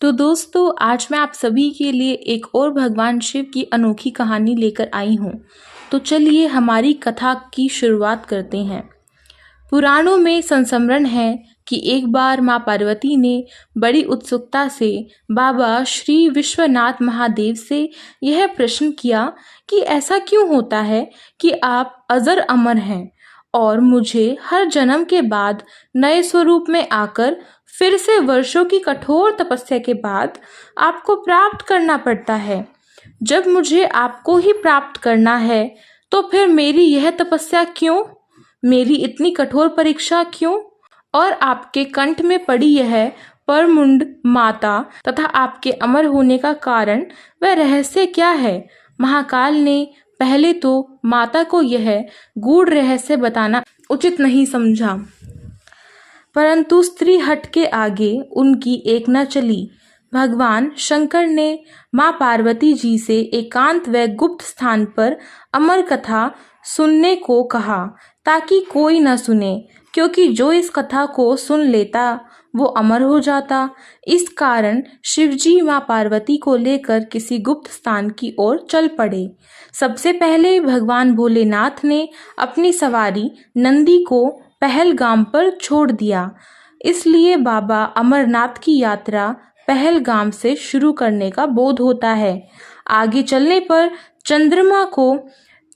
तो दोस्तों, आज मैं आप सभी के लिए एक और भगवान शिव की अनोखी कहानी लेकर आई हूँ। तो चलिए हमारी कथा की शुरुआत करते हैं। पुराणों में संस्मरण है कि एक बार माँ पार्वती ने बड़ी उत्सुकता से बाबा श्री विश्वनाथ महादेव से यह प्रश्न किया कि ऐसा क्यों होता है कि आप अजर अमर हैं और मुझे हर जन्म के बाद नए स्वरूप में आकर फिर से वर्षों की कठोर तपस्या के बाद आपको प्राप्त करना पड़ता है। जब मुझे आपको ही प्राप्त करना है तो फिर मेरी यह तपस्या क्यों, मेरी इतनी कठोर परीक्षा क्यों? और आपके कंठ में पड़ी यह परमुंड माता तथा आपके अमर होने का कारण वह रहस्य क्या है? महाकाल ने पहले तो माता को यह गूढ़ रहस्य बताना उचित नहीं समझा, परंतु स्त्री हट के आगे उनकी एक न चली। भगवान शंकर ने माँ पार्वती जी से एकांत व गुप्त स्थान पर अमर कथा सुनने को कहा ताकि कोई न सुने, क्योंकि जो इस कथा को सुन लेता वो अमर हो जाता। इस कारण शिवजी माँ पार्वती को लेकर किसी गुप्त स्थान की ओर चल पड़े। सबसे पहले भगवान भोलेनाथ ने अपनी सवारी नंदी को पहलगाम पर छोड़ दिया। इसलिए बाबा अमरनाथ की यात्रा पहलगाम से शुरू करने का बोध होता है। आगे चलने पर चंद्रमा को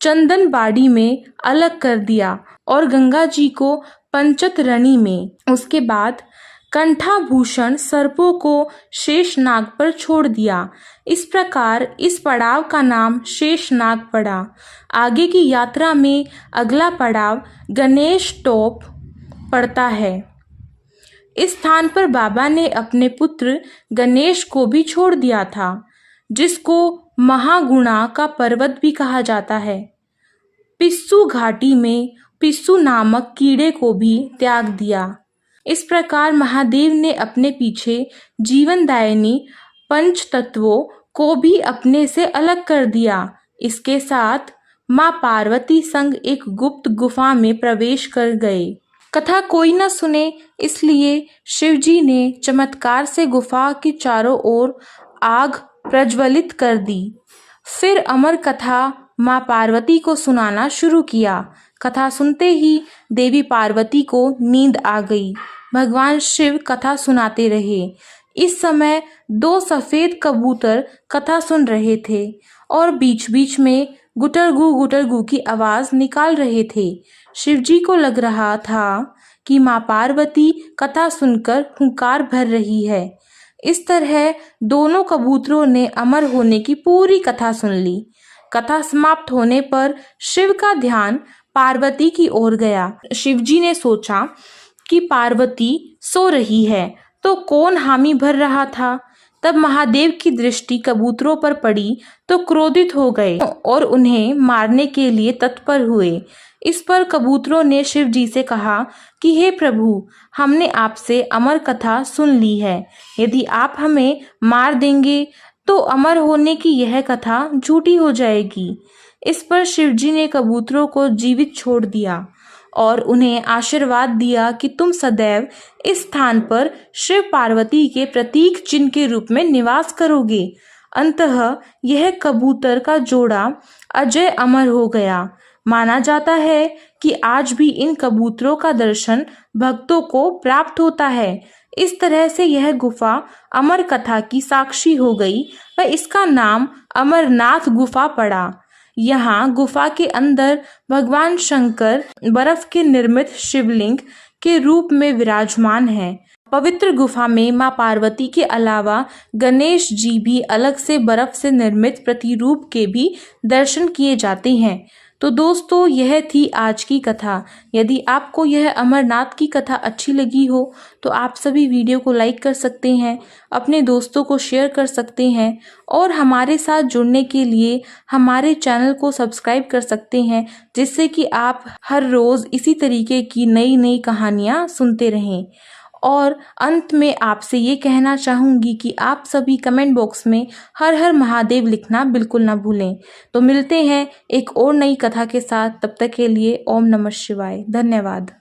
चंदनबाड़ी में अलग कर दिया और गंगा जी को पंचतरणी में, उसके बाद कंठाभूषण सर्पों को शेषनाग पर छोड़ दिया। इस प्रकार इस पड़ाव का नाम शेषनाग पड़ा। आगे की यात्रा में अगला पड़ाव गणेश टॉप पड़ता है। इस स्थान पर बाबा ने अपने पुत्र गणेश को भी छोड़ दिया था, जिसको महागुणा का पर्वत भी कहा जाता है। पिस्सू घाटी में पिस्सू नामक कीड़े को भी त्याग दिया। इस प्रकार महादेव ने अपने पीछे जीवनदायिनी पंच तत्वों को भी अपने से अलग कर दिया। इसके साथ माँ पार्वती संग एक गुप्त गुफा में प्रवेश कर गए। कथा कोई न सुने, इसलिए शिवजी ने चमत्कार से गुफा की चारों ओर आग प्रज्वलित कर दी। फिर अमर कथा माँ पार्वती को सुनाना शुरू किया। कथा सुनते ही देवी पार्वती को नींद आ गई। भगवान शिव कथा सुनाते रहे। इस समय दो सफेद कबूतर कथा सुन रहे थे और बीच बीच में गुटरगू की आवाज निकाल रहे थे। शिवजी को लग रहा था कि माँ पार्वती कथा सुनकर हुंकार भर रही है। इस तरह दोनों कबूतरों ने अमर होने की पूरी कथा सुन ली। कथा समाप्त होने पर शिव का ध्यान पार्वती की ओर गया। शिवजी ने सोचा कि पार्वती सो रही है तो कौन हामी भर रहा था। तब महादेव की दृष्टि कबूतरों पर पड़ी तो क्रोधित हो गए और उन्हें मारने के लिए तत्पर हुए। इस पर कबूतरों ने शिव जी से कहा कि हे प्रभु, हमने आपसे अमर कथा सुन ली है। यदि आप हमें मार देंगे तो अमर होने की यह कथा झूठी हो जाएगी। इस पर शिवजी ने कबूतरों को जीवित छोड़ दिया और उन्हें आशीर्वाद दिया कि तुम सदैव इस स्थान पर शिव पार्वती के प्रतीक चिन्ह के रूप में निवास करोगे। अंततः यह कबूतर का जोड़ा अजय अमर हो गया। माना जाता है कि आज भी इन कबूतरों का दर्शन भक्तों को प्राप्त होता है। इस तरह से यह गुफा अमर कथा की साक्षी हो गई व इसका नाम अमरनाथ गुफा पड़ा। यहाँ गुफा के अंदर भगवान शंकर बर्फ के निर्मित शिवलिंग के रूप में विराजमान है। पवित्र गुफा में माँ पार्वती के अलावा गणेश जी भी अलग से बर्फ से निर्मित प्रतिरूप के भी दर्शन किए जाते हैं। तो दोस्तों, यह थी आज की कथा। यदि आपको यह अमरनाथ की कथा अच्छी लगी हो तो आप सभी वीडियो को लाइक कर सकते हैं, अपने दोस्तों को शेयर कर सकते हैं और हमारे साथ जुड़ने के लिए हमारे चैनल को सब्सक्राइब कर सकते हैं, जिससे कि आप हर रोज़ इसी तरीके की नई नई कहानियाँ सुनते रहें। और अंत में आपसे ये कहना चाहूँगी कि आप सभी कमेंट बॉक्स में हर हर महादेव लिखना बिल्कुल ना भूलें। तो मिलते हैं एक और नई कथा के साथ। तब तक के लिए ओम नमः शिवाय। धन्यवाद।